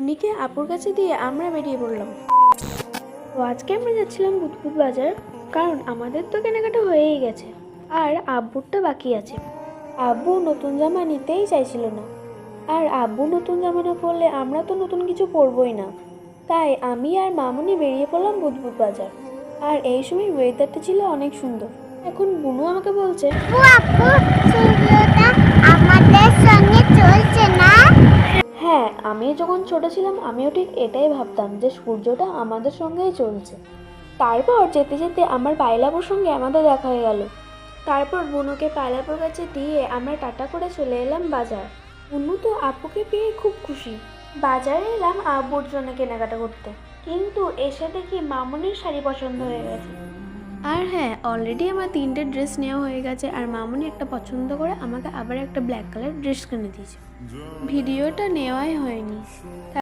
উনিকে আপুর কাছে দিয়ে আমরা বেরিয়ে পড়লাম। তো আজকে আমরা যাচ্ছিলাম বুধবুধ বাজার, কারণ আমাদের তো কেনাকাটা হয়েই গেছে আর আব্বুরটা বাকি আছে। আব্বু নতুন জামা নিতেই চাইছিল না, আর আব্বু নতুন জামা না পরলে আমরা তো নতুন কিছু পরবই না। তাই আমি আর মামুনি বেরিয়ে পড়লাম বুধবুধ বাজার। আর এই সময় ওয়েদারটা ছিল অনেক সুন্দর। এখন বুনু আমাকে বলছে, আপু, সূর্যটা আমাদের সঙ্গে চলছে না। হ্যাঁ, আমি যখন ছোট ছিলাম আমিও ঠিক এটাই ভাবতাম যে সূর্যটা আমাদের সঙ্গেই চলছে। তারপর যেতে যেতে আমার পায়লাপুর সঙ্গে আমাদের দেখা হয়ে গেল। তারপর বুনুকে পায়লাপুর কাছে দিয়ে আমরা টাটা করে চলে এলাম বাজার। বুনু তো আপুকে পেয়ে খুব খুশি। বাজারে এলাম আব্বুর জন্য কেনাকাটা করতে, কিন্তু এসে দেখি মামুনির শাড়ি পছন্দ হয়ে গেছে। আর হ্যাঁ, অলরেডি আমার 3টে ড্রেস নেওয়া হয়ে গেছে, আর মামুনি একটা পছন্দ করে আমাকে আবার একটা ব্ল্যাক কালার ড্রেস কিনে দিয়েছে। ভিডিওটা নেওয়াই হয়নি।